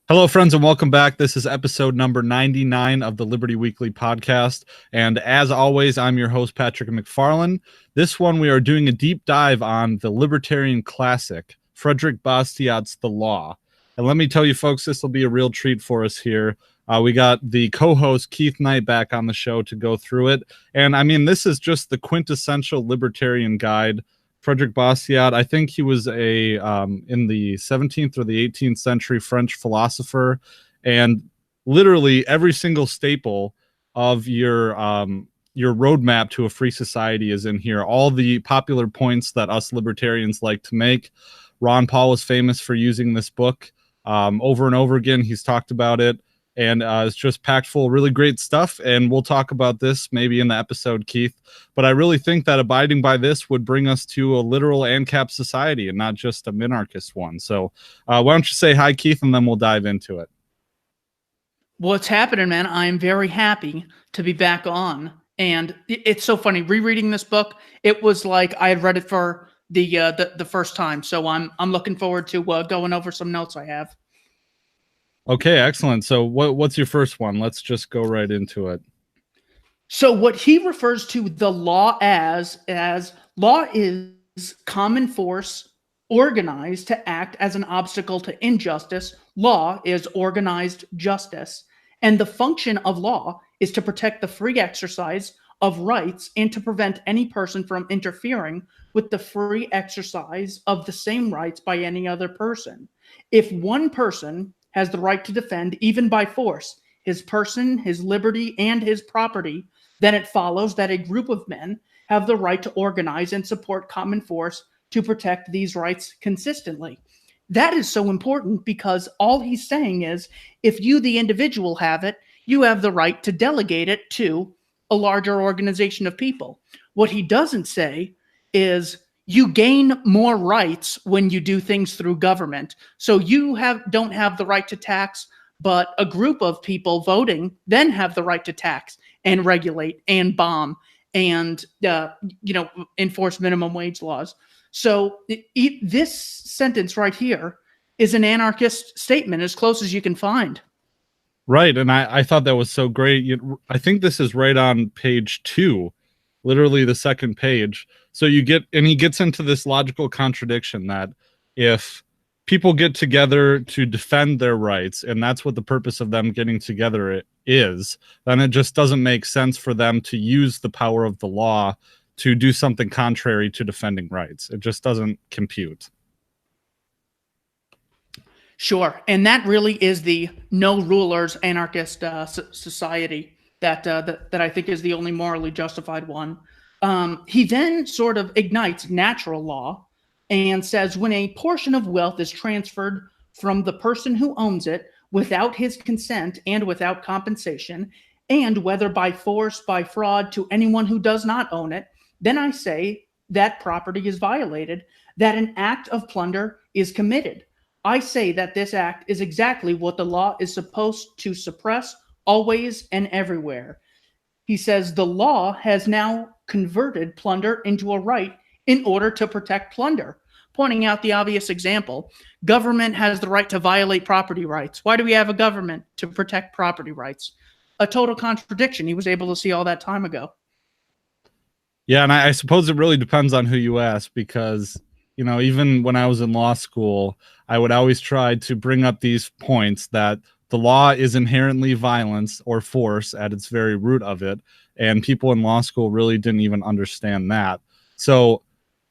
Hello, friends, and welcome back. This is episode number 99 of the Liberty Weekly podcast. And as always, I'm your host, Patrick McFarlane. This one, we are doing a deep dive on the libertarian classic, Frederick Bastiat's The Law. And let me tell you, folks, this will be a real treat for us here. We got the co-host Keith Knight back on the show to go through it. And I mean, this is just the quintessential libertarian guide. Frederick Bastiat, I think he was in the 17th or the 18th century French philosopher, and literally every single staple of your roadmap to a free society is in here. All the popular points that us libertarians like to make. Ron Paul is famous for using this book over and over again. He's talked about it. And it's just packed full of really great stuff. And we'll talk about this maybe in the episode, Keith. But I really think that abiding by this would bring us to a literal ANCAP society and not just a minarchist one. So why don't you say hi, Keith, and then we'll dive into it. What's happening, man? I'm very happy to be back on. And it's so funny, rereading this book, it was like I had read it for the first time. So I'm looking forward to going over some notes I have. Okay, excellent. So what's your first one? Let's just go right into it. So what he refers to the law as law is common force organized to act as an obstacle to injustice. Law is organized justice. And the function of law is to protect the free exercise of rights and to prevent any person from interfering with the free exercise of the same rights by any other person. If one person has the right to defend, even by force, his person, his liberty, and his property, then it follows that a group of men have the right to organize and support common force to protect these rights consistently. That is so important because all he's saying is, if you, the individual, have it, you have the right to delegate it to a larger organization of people. What he doesn't say is, you gain more rights when you do things through government. So you don't have the right to tax, but a group of people voting then have the right to tax and regulate and bomb and enforce minimum wage laws. So this sentence right here is an anarchist statement as close as you can find. Right, and I thought that was so great. I think this is right on page 2. Literally the second page. So he gets into this logical contradiction that if people get together to defend their rights, and that's what the purpose of them getting together is, then it just doesn't make sense for them to use the power of the law to do something contrary to defending rights. It just doesn't compute. Sure, and that really is the no rulers anarchist society that I think is the only morally justified one. He then sort of ignites natural law and says when a portion of wealth is transferred from the person who owns it without his consent and without compensation, and whether by force, by fraud to anyone who does not own it, then I say that property is violated, that an act of plunder is committed. I say that this act is exactly what the law is supposed to suppress always and everywhere. He says the law has now converted plunder into a right in order to protect plunder, pointing out the obvious example. Government has the right to violate property rights. Why do we have a government? To protect property rights. A total contradiction. He was able to see all that time ago. Yeah, and I suppose it really depends on who you ask, because even when I was in law school, I would always try to bring up these points that the law is inherently violence or force at its very root of it. And people in law school really didn't even understand that. So,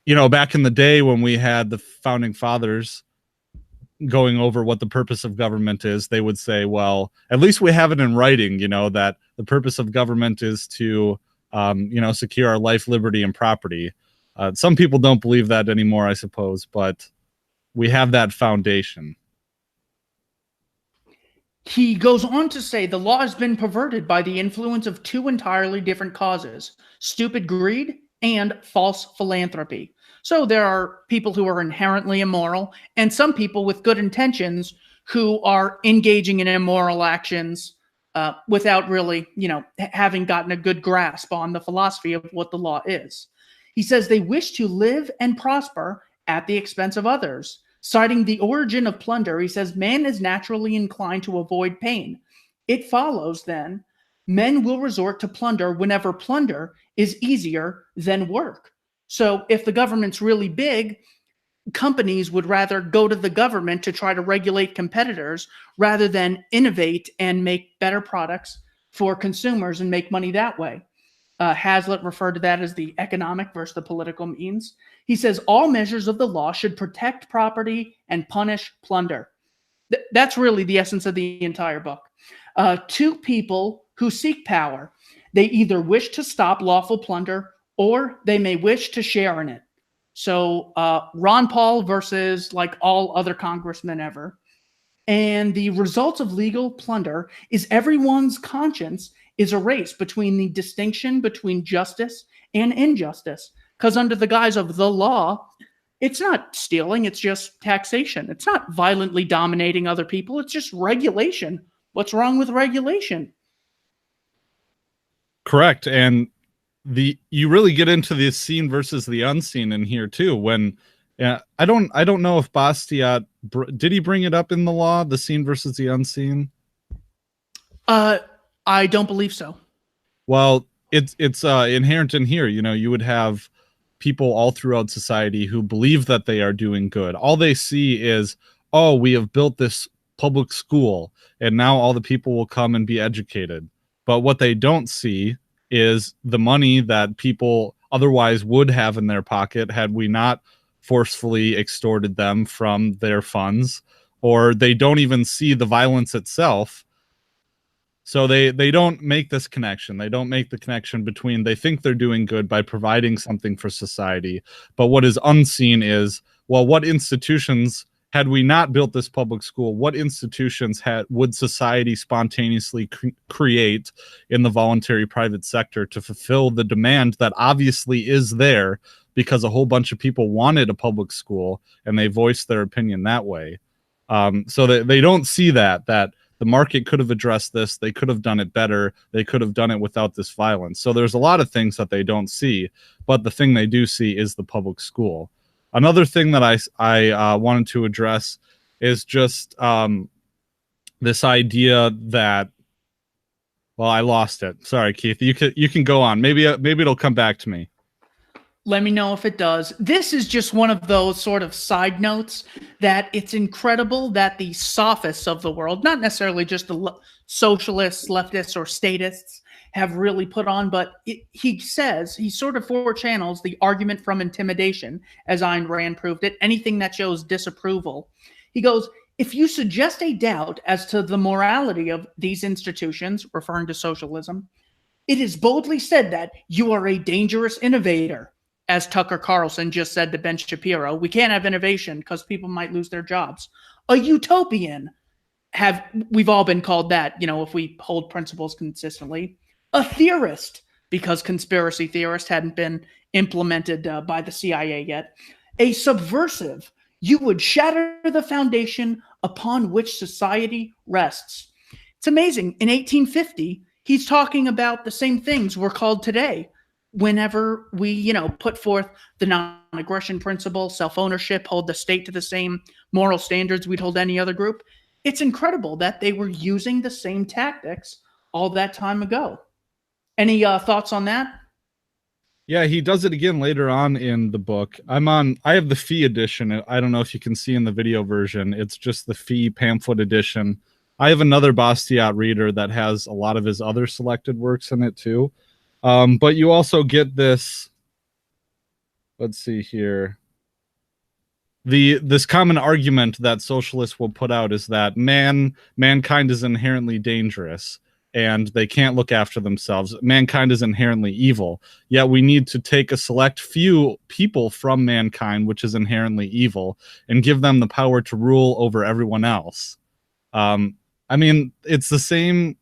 back in the day when we had the founding fathers going over what the purpose of government is, they would say, well, at least we have it in writing, that the purpose of government is to, secure our life, liberty, and property. Some people don't believe that anymore, I suppose, but we have that foundation. He goes on to say the law has been perverted by the influence of two entirely different causes: stupid greed and false philanthropy. So there are people who are inherently immoral and some people with good intentions who are engaging in immoral actions without really, having gotten a good grasp on the philosophy of what the law is. He says they wish to live and prosper at the expense of others. Citing the origin of plunder, he says, man is naturally inclined to avoid pain. It follows, then, men will resort to plunder whenever plunder is easier than work. So if the government's really big, companies would rather go to the government to try to regulate competitors rather than innovate and make better products for consumers and make money that way. Hazlitt referred to that as the economic versus the political means. He says all measures of the law should protect property and punish plunder. That's really the essence of the entire book. Two people who seek power, they either wish to stop lawful plunder or they may wish to share in it. So Ron Paul versus like all other congressmen ever. And the results of legal plunder is everyone's conscience is erased between the distinction between justice and injustice. Because under the guise of the law, it's not stealing, it's just taxation. It's not violently dominating other people, it's just regulation. What's wrong with regulation? Correct. And you really get into the seen versus the unseen in here too. When I don't know if Bastiat did he bring it up in the law, the seen versus the unseen? I don't believe so. Well, it's inherent in here. You know, you would have people all throughout society who believe that they are doing good. All they see is, oh, we have built this public school and now all the people will come and be educated. But what they don't see is the money that people otherwise would have in their pocket had we not forcefully extorted them from their funds, or they don't even see the violence itself. So they don't make this connection. They don't make the connection between they think they're doing good by providing something for society. But what is unseen is, well, what institutions, had we not built this public school, what institutions would society spontaneously create in the voluntary private sector to fulfill the demand that obviously is there because a whole bunch of people wanted a public school and they voiced their opinion that way. So they don't see that the market could have addressed this. They could have done it better. They could have done it without this violence. So there's a lot of things that they don't see, but the thing they do see is the public school. Another thing that I wanted to address is just this idea that, well, I lost it. Sorry, Keith. You can go on. Maybe it'll come back to me. Let me know if it does. This is just one of those sort of side notes that it's incredible that the sophists of the world, not necessarily just the socialists, leftists, or statists, have really put on, but he says, he sort of forechannels the argument from intimidation, as Ayn Rand proved it, anything that shows disapproval. He goes, if you suggest a doubt as to the morality of these institutions, referring to socialism, it is boldly said that you are a dangerous innovator. As Tucker Carlson just said to Ben Shapiro, we can't have innovation because people might lose their jobs. A utopian, we've all been called that, if we hold principles consistently. A theorist, because conspiracy theorists hadn't been implemented by the CIA yet. A subversive, you would shatter the foundation upon which society rests. It's amazing. In 1850, he's talking about the same things we're called today. Whenever we, put forth the non-aggression principle, self-ownership, hold the state to the same moral standards we'd hold any other group, it's incredible that they were using the same tactics all that time ago. Any thoughts on that? Yeah, he does it again later on in the book. I have the fee edition. I don't know if you can see in the video version. It's just the fee pamphlet edition. I have another Bastiat reader that has a lot of his other selected works in it too. But you also get this, let's see here. This common argument that socialists will put out is that mankind is inherently dangerous and they can't look after themselves. Mankind is inherently evil. Yet we need to take a select few people from mankind, which is inherently evil, and give them the power to rule over everyone else. It's the same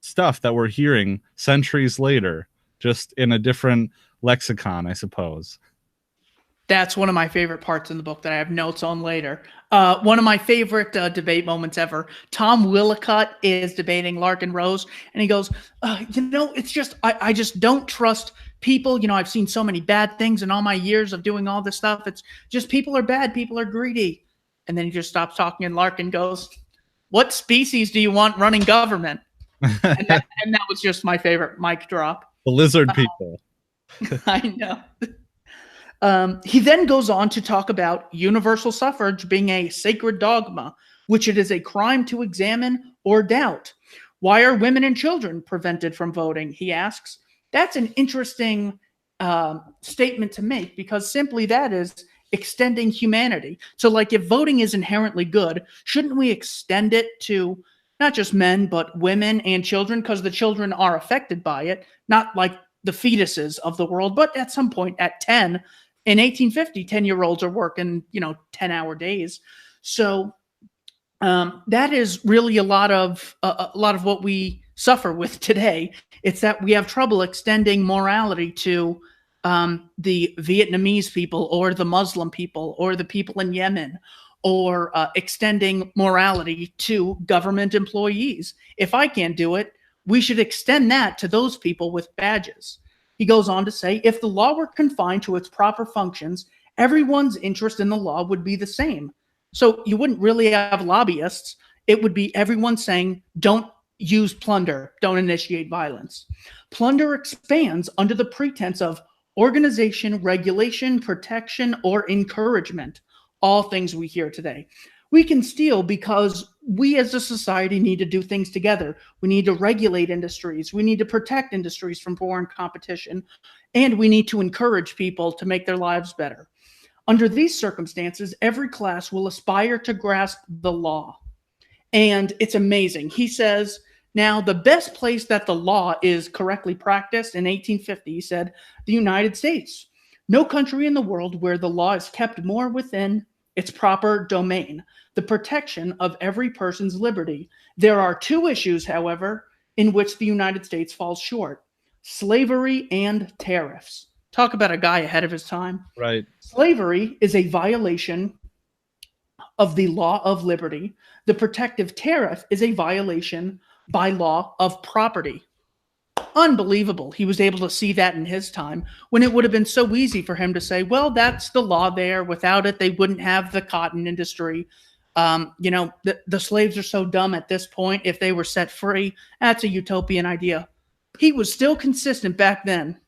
stuff that we're hearing centuries later, just in a different lexicon, I suppose. That's one of my favorite parts in the book that I have notes on later. One of my favorite debate moments ever. Tom Willicott is debating Larkin Rose, and he goes, it's just, I just don't trust people. I've seen so many bad things in all my years of doing all this stuff. It's just people are bad. People are greedy. And then he just stops talking, and Larkin goes, "What species do you want running government?" And that was just my favorite mic drop. The lizard people. I know. He then goes on to talk about universal suffrage being a sacred dogma, which it is a crime to examine or doubt. Why are women and children prevented from voting? He asks. That's an interesting statement to make, because simply that is extending humanity. So, like, if voting is inherently good, shouldn't we extend it to not just men, but women and children? Because the children are affected by it, not like the fetuses of the world, but at some point at 10, in 1850, 10-year-olds are working, 10-hour days. So that is really a lot of what we suffer with today. It's that we have trouble extending morality to the Vietnamese people or the Muslim people or the people in Yemen, or extending morality to government employees. If I can't do it, we should extend that to those people with badges. He goes on to say, if the law were confined to its proper functions, everyone's interest in the law would be the same. So you wouldn't really have lobbyists. It would be everyone saying, don't use plunder, don't initiate violence. Plunder expands under the pretense of organization, regulation, protection, or encouragement. All things we hear today. We can steal because we as a society need to do things together. We need to regulate industries. We need to protect industries from foreign competition. And we need to encourage people to make their lives better. Under these circumstances, every class will aspire to grasp the law. And it's amazing. He says, now, the best place that the law is correctly practiced in 1850, he said, the United States. No country in the world where the law is kept more within its proper domain, the protection of every person's liberty. There are two issues, however, in which the United States falls short: slavery and tariffs. Talk about a guy ahead of his time. Right. Slavery is a violation of the law of liberty. The protective tariff is a violation by law of property. Unbelievable. He was able to see that in his time, when it would have been so easy for him to say, well, that's the law there. Without it, they wouldn't have the cotton industry. The slaves are so dumb at this point. If they were set free, that's a utopian idea. He was still consistent back then.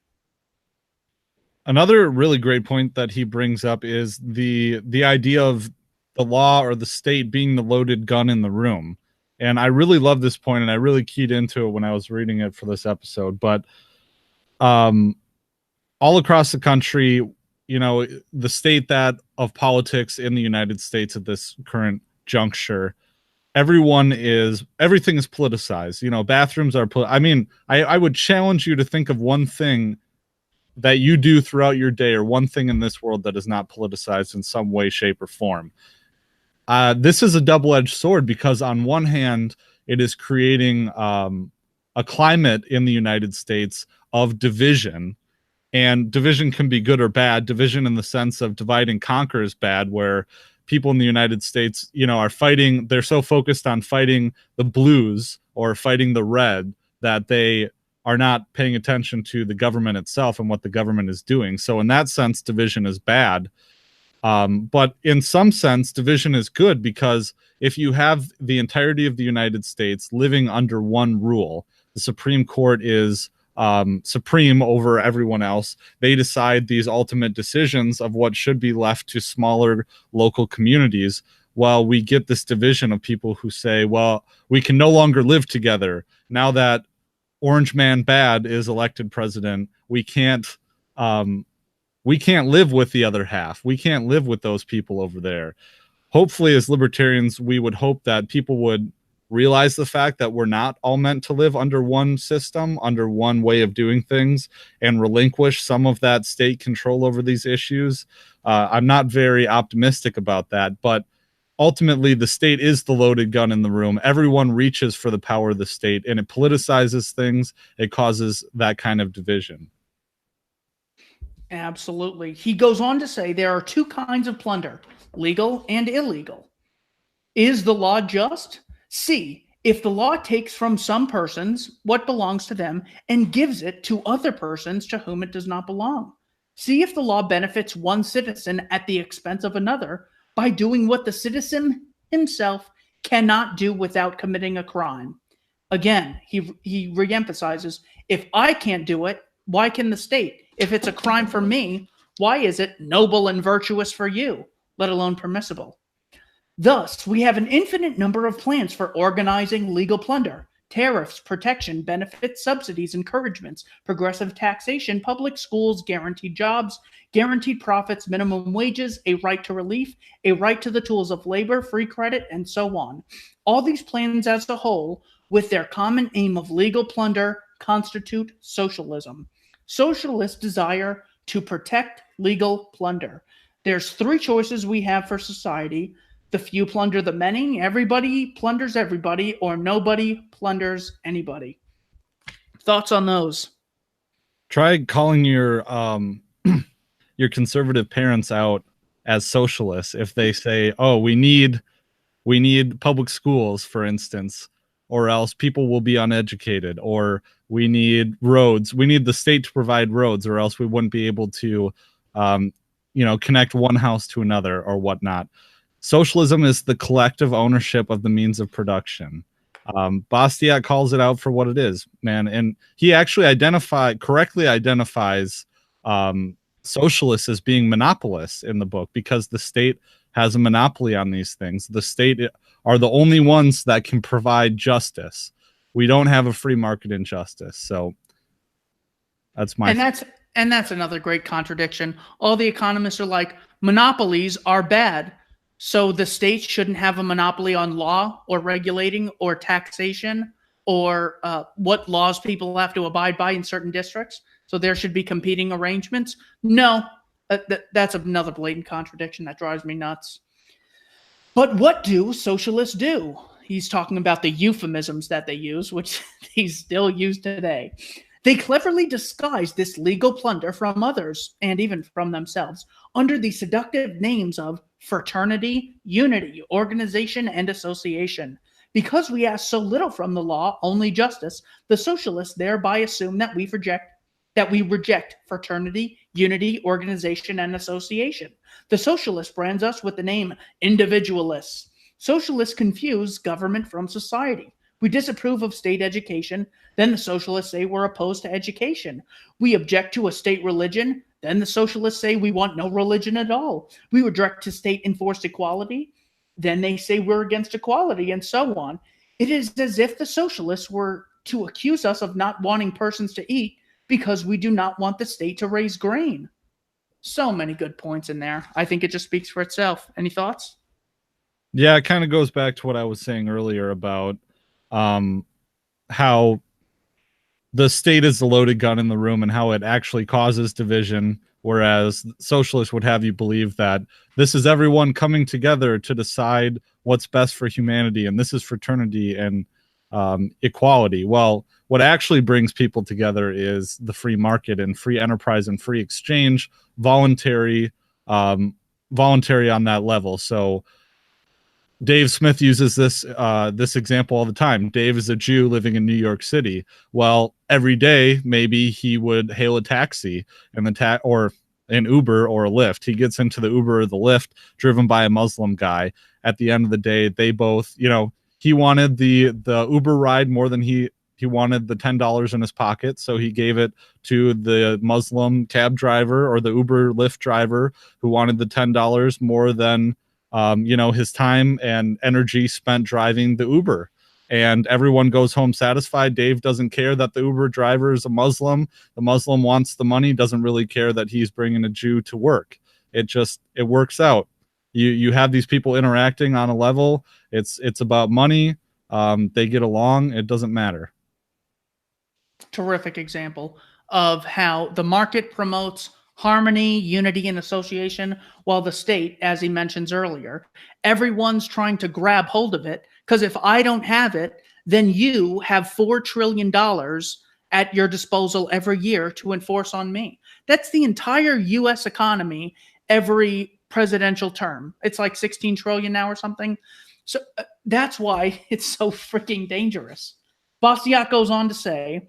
Another really great point that he brings up is the idea of the law or the state being the loaded gun in the room. And I really love this point, and I really keyed into it when I was reading it for this episode. But all across the country, the state that of politics in the United States at this current juncture, everything is politicized. Bathrooms are I would challenge you to think of one thing that you do throughout your day, or one thing in this world that is not politicized in some way, shape, or form. This is a double-edged sword, because on one hand, it is creating a climate in the United States of division, and division can be good or bad. Division in the sense of divide and conquer is bad, where people in the United States, are fighting. They're so focused on fighting the blues or fighting the red that they are not paying attention to the government itself and what the government is doing. So in that sense, division is bad. But in some sense, division is good, because if you have the entirety of the United States living under one rule, the Supreme Court is supreme over everyone else. They decide these ultimate decisions of what should be left to smaller local communities, while we get this division of people who say, well, we can no longer live together. Now that Orange Man Bad is elected president, we can't live with the other half. We can't live with those people over there. Hopefully, as libertarians, we would hope that people would realize the fact that we're not all meant to live under one system, under one way of doing things, and relinquish some of that state control over these issues. I'm not very optimistic about that, but ultimately the state is the loaded gun in the room. Everyone reaches for the power of the state, and it politicizes things. It causes that kind of division. Absolutely. He goes on to say there are two kinds of plunder, legal and illegal. Is the law just? C, if the law takes from some persons what belongs to them and gives it to other persons to whom it does not belong. See if the law benefits one citizen at the expense of another, by doing what the citizen himself cannot do without committing a crime. Again, he reemphasizes, if I can't do it, why can the state? If it's a crime for me, why is it noble and virtuous for you, let alone permissible? Thus, we have an infinite number of plans for organizing legal plunder: tariffs, protection, benefits, subsidies, encouragements, progressive taxation, public schools, guaranteed jobs, guaranteed profits, minimum wages, a right to relief, a right to the tools of labor, free credit, and so on. All these plans as a whole, with their common aim of legal plunder, constitute socialism. Socialists desire to protect legal plunder. There's three choices we have for society: the few plunder the many, everybody plunders everybody, or nobody plunders anybody. Thoughts on those? Try calling your your conservative parents out as socialists if they say, "Oh, we need public schools," for instance, or else people will be uneducated, or we need roads. We need the state to provide roads, or else we wouldn't be able to, connect one house to another or whatnot. Socialism is the collective ownership of the means of production. Bastiat calls it out for what it is, man. And he actually correctly identifies socialists as being monopolists in the book, because the state has a monopoly on these things. The state are the only ones that can provide justice. We don't have a free market in justice. So that's my... And that's another great contradiction. All the economists are like, monopolies are bad, so the state shouldn't have a monopoly on law or regulating or taxation or what laws people have to abide by in certain districts. So there should be competing arrangements. No, that's another blatant contradiction that drives me nuts. But what do socialists do? He's talking about the euphemisms that they use, which they still use today. They cleverly disguise this legal plunder from others, and even from themselves, under the seductive names of fraternity, unity, organization, and association. Because we ask so little from the law, only justice, the socialists thereby assume that we reject fraternity, unity, organization, and association. The socialist brands us with the name individualists. Socialists confuse government from society. We disapprove of state education, then the socialists say we're opposed to education. We object to a state religion, then the socialists say we want no religion at all. We reject to state-enforced equality, then they say we're against equality, and so on. It is as if the socialists were to accuse us of not wanting persons to eat because we do not want the state to raise grain. So many good points in there. I think it just speaks for itself. Any thoughts? Yeah, it kind of goes back to what I was saying earlier about how the state is the loaded gun in the room and how it actually causes division, whereas socialists would have you believe that this is everyone coming together to decide what's best for humanity, and this is fraternity and equality. Well, what actually brings people together is the free market and free enterprise and free exchange, voluntary on that level. So Dave Smith uses this example all the time. Dave is a Jew living in New York City. Well, every day maybe he would hail a taxi and or an Uber or a Lyft. He gets into the Uber or the Lyft driven by a Muslim guy. At the end of the day, they both, he wanted the Uber ride more than he wanted the $10 in his pocket, so he gave it to the Muslim cab driver or the Uber Lyft driver who wanted the $10 more than his time and energy spent driving the Uber. And everyone goes home satisfied. Dave doesn't care that the Uber driver is a Muslim. The Muslim wants the money, doesn't really care that he's bringing a Jew to work. It works out. You have these people interacting on a level. It's about money. They get along. It doesn't matter. Terrific example of how the market promotes harmony, unity, and association, while the state, as he mentions earlier, everyone's trying to grab hold of it, because if I don't have it, then you have $4 trillion at your disposal every year to enforce on me. That's the entire U.S. economy every presidential term. It's like 16 trillion now or something. So that's why it's so freaking dangerous. Bastiat goes on to say,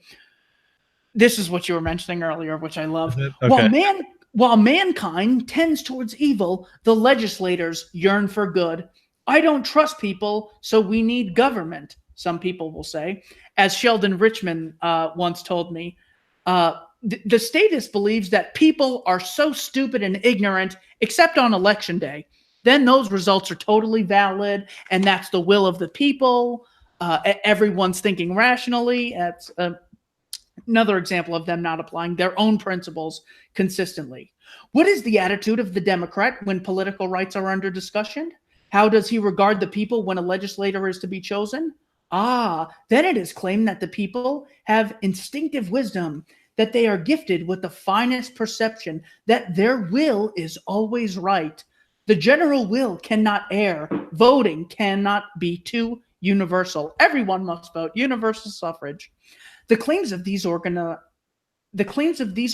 this is what you were mentioning earlier, which I love. Okay. While mankind tends towards evil, the legislators yearn for good. I don't trust people, so we need government, some people will say. As Sheldon Richman once told me, the statist believes that people are so stupid and ignorant, except on election day. Then those results are totally valid, and that's the will of the people. Everyone's thinking rationally. That's another example of them not applying their own principles consistently. What is the attitude of the Democrat when political rights are under discussion? How does he regard the people when a legislator is to be chosen? Then it is claimed that the people have instinctive wisdom, that they are gifted with the finest perception, that their will is always right. The general will cannot err. Voting cannot be too universal. Everyone must vote. Universal suffrage. The claims of these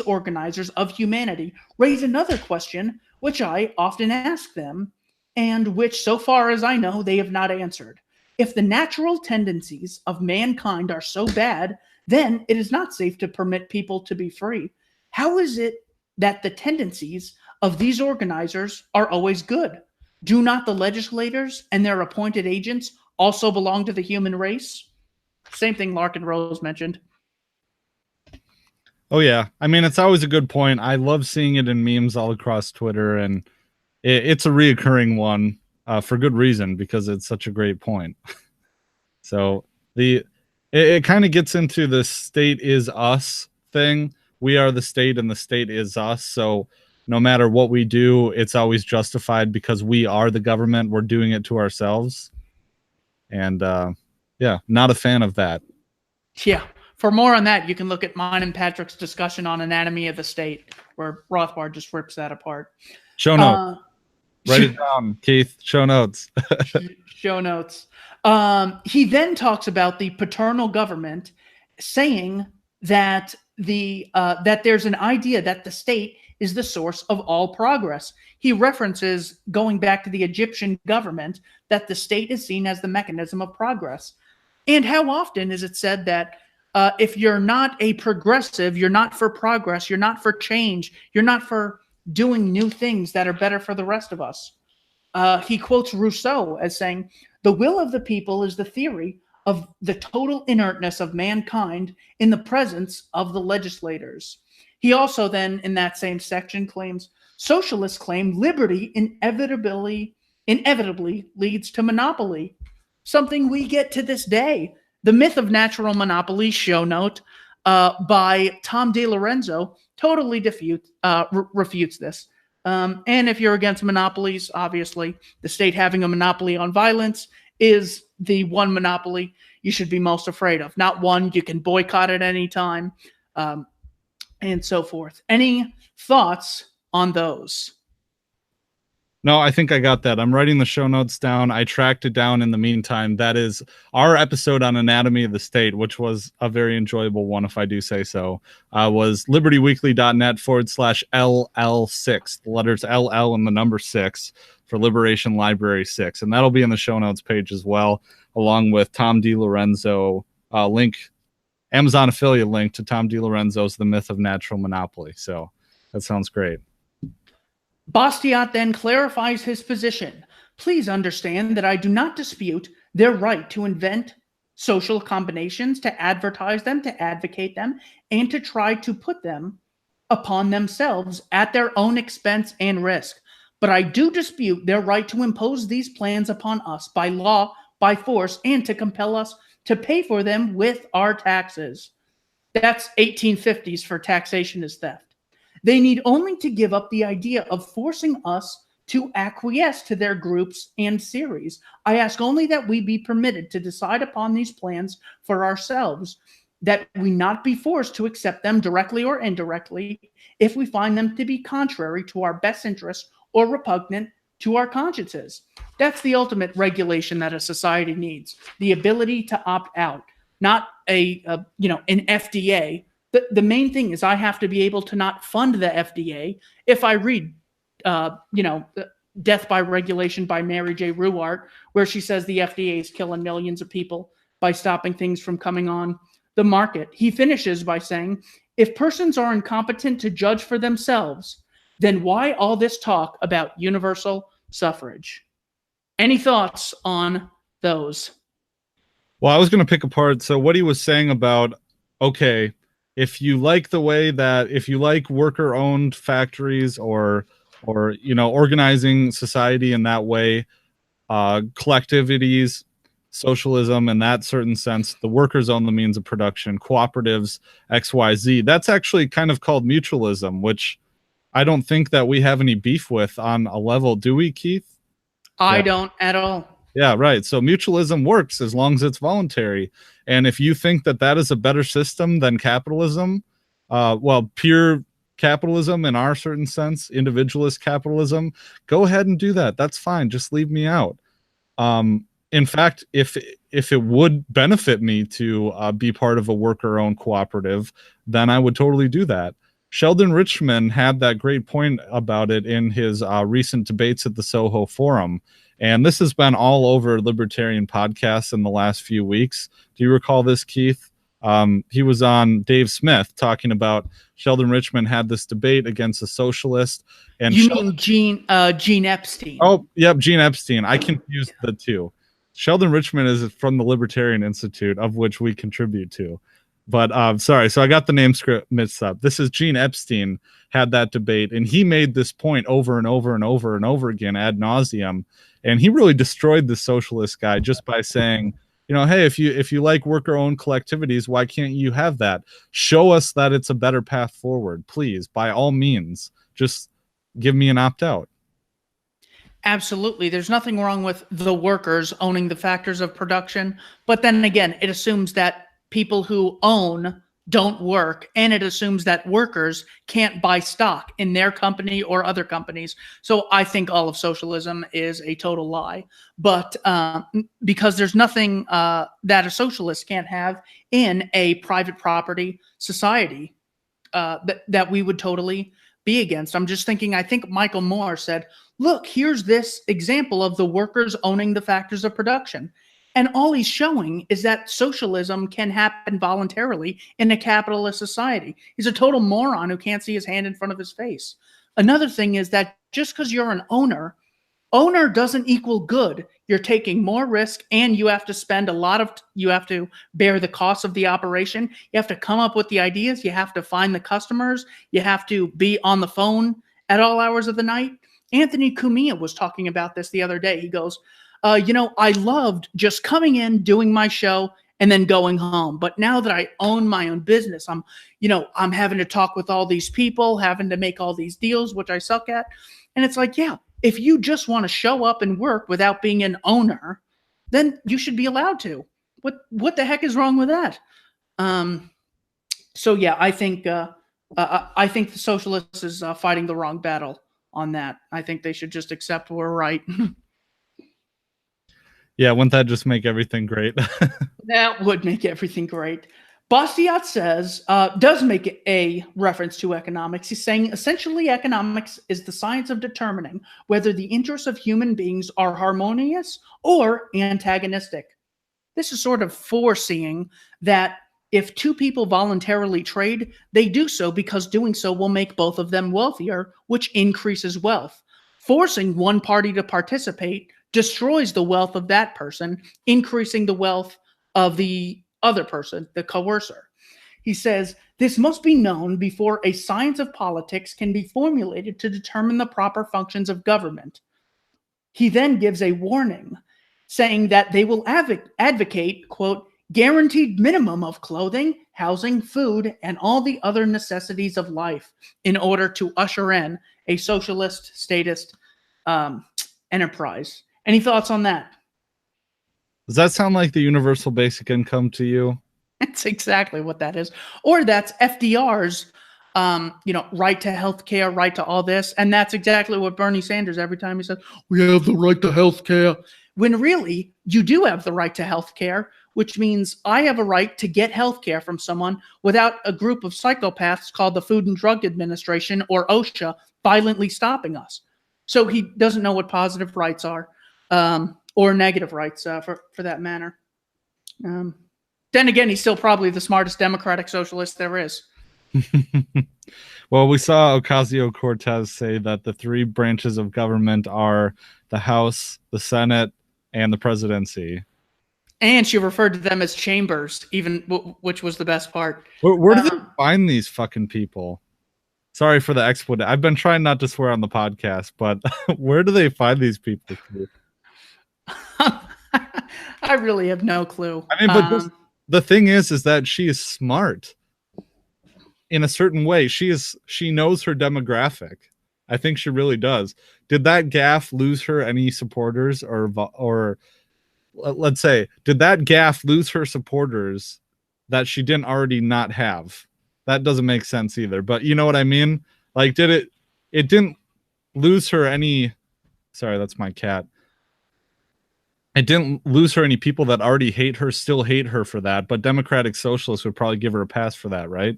organizers of humanity raise another question, which I often ask them, and which, so far as I know, they have not answered. If the natural tendencies of mankind are so bad, then it is not safe to permit people to be free. How is it that the tendencies of these organizers are always good? Do not the legislators and their appointed agents also belong to the human race? Same thing Larkin Rose mentioned. Oh, yeah. I mean, it's always a good point. I love seeing it in memes all across Twitter, and it's a reoccurring one for good reason, because it's such a great point. So it kind of gets into the state is us thing. We are the state and the state is us. So no matter what we do, it's always justified because we are the government. We're doing it to ourselves. And yeah, not a fan of that. Yeah. For more on that, you can look at mine and Patrick's discussion on Anatomy of the State, where Rothbard just rips that apart. Show notes. Write it down, Keith. Show notes. Show notes. He then talks about the paternal government, saying that that there's an idea that the state is the source of all progress. He references, going back to the Egyptian government, that the state is seen as the mechanism of progress. And how often is it said that if you're not a progressive, you're not for progress, you're not for change, you're not for doing new things that are better for the rest of us? He quotes Rousseau as saying, "The will of the people is the theory of the total inertness of mankind in the presence of the legislators." He also then, in that same section, claims, "Socialists claim liberty inevitably leads to monopoly," something we get to this day. The Myth of Natural Monopoly, show note, by Tom DiLorenzo, totally refutes this. And if you're against monopolies, obviously, the state having a monopoly on violence is the one monopoly you should be most afraid of. Not one you can boycott at any time, and so forth. Any thoughts on those? No, I think I got that. I'm writing the show notes down. I tracked it down in the meantime. That is our episode on Anatomy of the State, which was a very enjoyable one, if I do say so, was libertyweekly.net/LL6. The letters LL and the number 6 for Liberation Library 6. And that'll be in the show notes page as well, along with Tom DiLorenzo link, Amazon affiliate link to Tom DiLorenzo's The Myth of Natural Monopoly. So that sounds great. Bastiat then clarifies his position. "Please understand that I do not dispute their right to invent social combinations, to advertise them, to advocate them, and to try to put them upon themselves at their own expense and risk. But I do dispute their right to impose these plans upon us by law, by force, and to compel us to pay for them with our taxes." That's 1850s for taxation is theft. "They need only to give up the idea of forcing us to acquiesce to their groups and series. I ask only that we be permitted to decide upon these plans for ourselves, that we not be forced to accept them directly or indirectly if we find them to be contrary to our best interests or repugnant to our consciences." That's the ultimate regulation that a society needs, the ability to opt out, not an FDA. The main thing is I have to be able to not fund the FDA if I read, Death by Regulation by Mary J. Ruwart, where she says the FDA is killing millions of people by stopping things from coming on the market. He finishes by saying, "If persons are incompetent to judge for themselves, then why all this talk about universal suffrage? Any thoughts on those? Well, I was going to pick apart. So what he was saying about, okay, if you like the way that, if you like worker owned factories or organizing society in that way, collectivities, socialism in that certain sense, the workers own the means of production, cooperatives, XYZ, that's actually kind of called mutualism, which I don't think that we have any beef with on a level, do we, Keith? I don't at all. Yeah, right. So mutualism works as long as it's voluntary. And if you think that that is a better system than capitalism, pure capitalism in our certain sense, individualist capitalism, go ahead and do that. That's fine. Just leave me out. In fact, if it would benefit me to be part of a worker-owned cooperative, then I would totally do that. Sheldon Richman had that great point about it in his recent debates at the Soho Forum. And this has been all over libertarian podcasts in the last few weeks. Do you recall this, Keith? He was on Dave Smith talking about Sheldon Richman had this debate against a socialist. And you mean Gene Epstein? Oh, yep, Gene Epstein. I confused the two. Sheldon Richman is from the Libertarian Institute, of which we contribute to. But sorry, so I got the name script mixed up. This is Gene Epstein had that debate, and he made this point over and over and over and over again ad nauseum. And he really destroyed the socialist guy just by saying, hey, if you like worker-owned collectivities, why can't you have that? Show us that it's a better path forward, please. By all means, just give me an opt-out. Absolutely. There's nothing wrong with the workers owning the factors of production. But then again, it assumes that people who own don't work, and it assumes that workers can't buy stock in their company or other companies. So I think all of socialism is a total lie. But because there's nothing that a socialist can't have in a private property society that we would totally be against. I'm just thinking, I think Michael Moore said, look, here's this example of the workers owning the factors of production. And all he's showing is that socialism can happen voluntarily in a capitalist society. He's a total moron who can't see his hand in front of his face. Another thing is that just because you're an owner doesn't equal good. You're taking more risk, and you have to spend you have to bear the cost of the operation. You have to come up with the ideas. You have to find the customers. You have to be on the phone at all hours of the night. Anthony Cumia was talking about this the other day. He goes, I loved just coming in, doing my show, and then going home. But now that I own my own business, I'm having to talk with all these people, having to make all these deals, which I suck at. And it's like, yeah, if you just want to show up and work without being an owner, then you should be allowed to. What the heck is wrong with that? So yeah, I think the socialist is fighting the wrong battle on that. I think they should just accept we're right. Yeah, wouldn't that just make everything great? That would make everything great. Bastiat does make a reference to economics. He's saying, essentially, economics is the science of determining whether the interests of human beings are harmonious or antagonistic. This is sort of foreseeing that if two people voluntarily trade, they do so because doing so will make both of them wealthier, which increases wealth. Forcing one party to participate destroys the wealth of that person, increasing the wealth of the other person, the coercer. He says, this must be known before a science of politics can be formulated to determine the proper functions of government. He then gives a warning, saying that they will advocate, quote, guaranteed minimum of clothing, housing, food, and all the other necessities of life in order to usher in a socialist statist enterprise. Any thoughts on that? Does that sound like the universal basic income to you? That's exactly what that is. Or that's FDR's, right to health care, right to all this. And that's exactly what Bernie Sanders, every time he says, we have the right to health care. When really, you do have the right to health care, which means I have a right to get health care from someone without a group of psychopaths called the Food and Drug Administration or OSHA violently stopping us. So he doesn't know what positive rights are. Or negative rights, for that matter. Then again, he's still probably the smartest democratic socialist there is. Well, we saw Ocasio-Cortez say that the three branches of government are the House, the Senate, and the presidency. And she referred to them as chambers, even which was the best part. Where do they find these fucking people? Sorry for the expletive. I've been trying not to swear on the podcast, but where do they find these people? I really have no clue. I mean, but the thing is that she is smart in a certain way. She knows her demographic. I think she really does. Did that gaffe lose her any supporters, or let's say, did that gaffe lose her supporters that she didn't already not have? That doesn't make sense either. But you know what I mean? Like, it didn't lose her any. Sorry, that's my cat. It didn't lose her any people that already hate her, still hate her for that. But Democratic Socialists would probably give her a pass for that, right?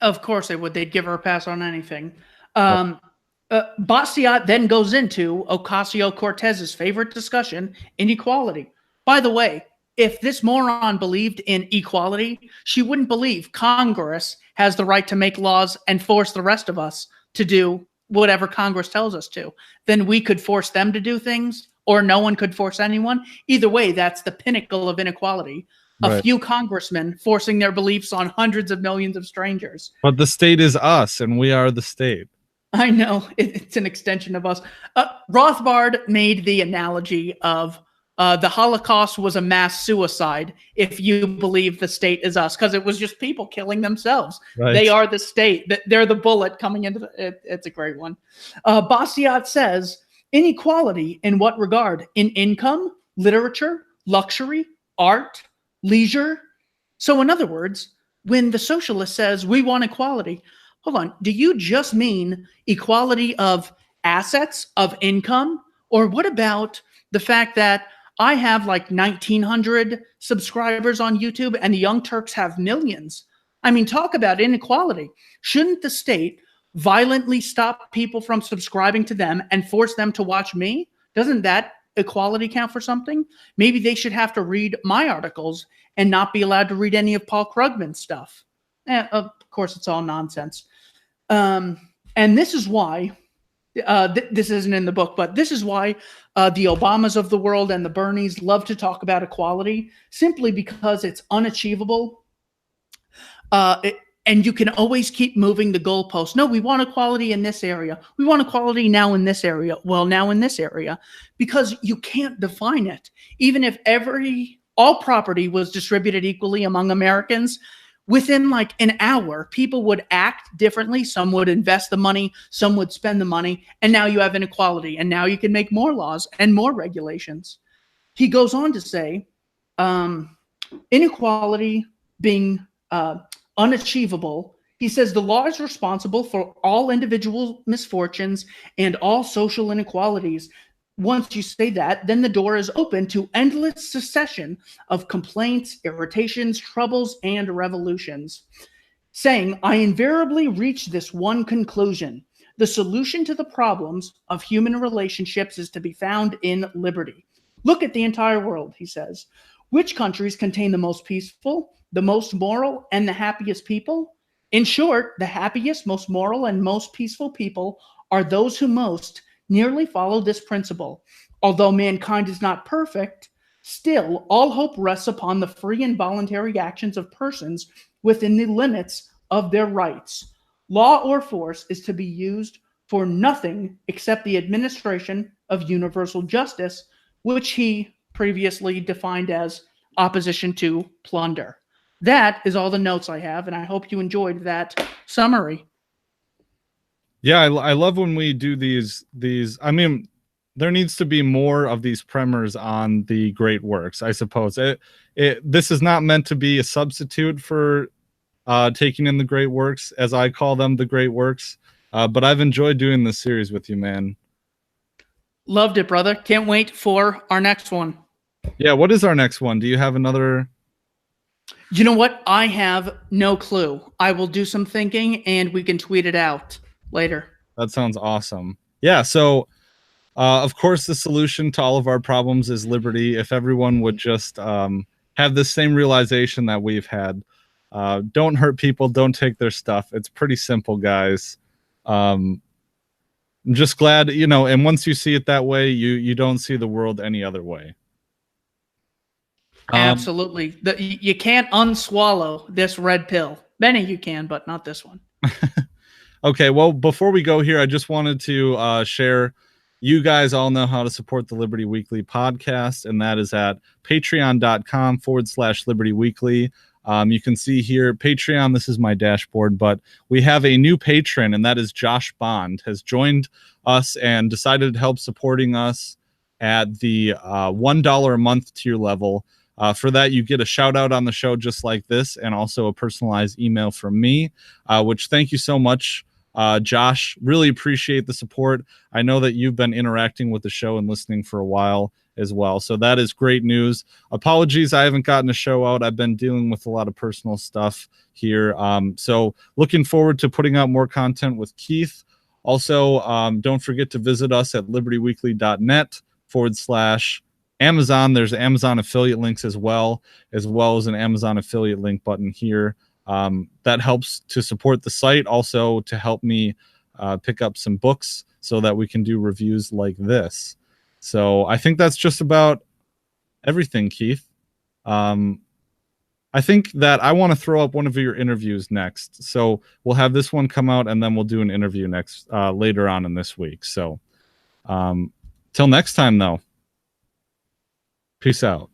Of course they would. They'd give her a pass on anything. Bastiat then goes into Ocasio-Cortez's favorite discussion, inequality. By the way, if this moron believed in equality, she wouldn't believe Congress has the right to make laws and force the rest of us to do whatever Congress tells us to. Then we could force them to do things, or no one could force anyone. Either way, that's the pinnacle of inequality. Right. A few congressmen forcing their beliefs on hundreds of millions of strangers. But the state is us, and we are the state. I know. It's an extension of us. Rothbard made the analogy of the Holocaust was a mass suicide if you believe the state is us, because it was just people killing themselves. Right. They are the state. They're the bullet coming into it's a great one. Bastiat says, inequality in what regard? In income, literature, luxury, art, leisure. So in other words, when the socialist says we want equality, hold on, do you just mean equality of assets, of income? Or what about the fact that I have like 1,900 subscribers on YouTube and the Young Turks have millions? I mean, talk about inequality. Shouldn't the state violently stop people from subscribing to them and force them to watch me? Doesn't that equality count for something? Maybe they should have to read my articles and not be allowed to read any of Paul Krugman's stuff. Of course, it's all nonsense. And this is why, this isn't in the book, but this is why the Obamas of the world and the Bernies love to talk about equality, simply because it's unachievable. And you can always keep moving the goalpost. No, we want equality in this area. We want equality now in this area. Well, now in this area, because you can't define it. Even if all property was distributed equally among Americans, within like an hour, people would act differently. Some would invest the money, some would spend the money, and now you have inequality. And now you can make more laws and more regulations. He goes on to say, inequality being unachievable, he says the law is responsible for all individual misfortunes and all social inequalities. Once you say that, then the door is open to endless succession of complaints, irritations, troubles, and revolutions. Saying, I invariably reach this one conclusion. The solution to the problems of human relationships is to be found in liberty. Look at the entire world, he says. Which countries contain the most peaceful, the most moral, and the happiest people? In short, the happiest, most moral, and most peaceful people are those who most nearly follow this principle. Although mankind is not perfect, still all hope rests upon the free and voluntary actions of persons within the limits of their rights. Law or force is to be used for nothing except the administration of universal justice, which he previously defined as opposition to plunder. That is all the notes I have, and I hope you enjoyed that summary. Yeah, I love when we do these. I mean, there needs to be more of these primers on the great works, I suppose. This is not meant to be a substitute for taking in the great works, as I call them, the great works. But I've enjoyed doing this series with you, man. Loved it, brother. Can't wait for our next one. Yeah, what is our next one? Do you have another? You know what? I have no clue. I will do some thinking, and we can tweet it out later. That sounds awesome. Yeah, so of course the solution to all of our problems is liberty. If everyone would just have the same realization that we've had. Don't hurt people. Don't take their stuff. It's pretty simple, guys. I'm just glad, you know, and once you see it that way, you don't see the world any other way. Absolutely. You can't unswallow this red pill. Many you can, but not this one. Okay, well, before we go here, I just wanted to share. You guys all know how to support the Liberty Weekly podcast, and that is at patreon.com/Liberty Weekly. You can see here, Patreon, this is my dashboard, but we have a new patron, and that is Josh Bond, has joined us and decided to help supporting us at the $1 a month tier level. For that, you get a shout out on the show just like this, and also a personalized email from me, which thank you so much, Josh. Really appreciate the support. I know that you've been interacting with the show and listening for a while as well, so that is great news. Apologies, I haven't gotten a show out. I've been dealing with a lot of personal stuff here. So looking forward to putting out more content with Keith. Also, don't forget to visit us at libertyweekly.net/Amazon. There's Amazon affiliate links as well as an Amazon affiliate link button here. That helps to support the site, also to help me pick up some books so that we can do reviews like this. So I think that's just about everything, Keith. I think that I want to throw up one of your interviews next. So we'll have this one come out, and then we'll do an interview next later on in this week. So till next time, though. Peace out.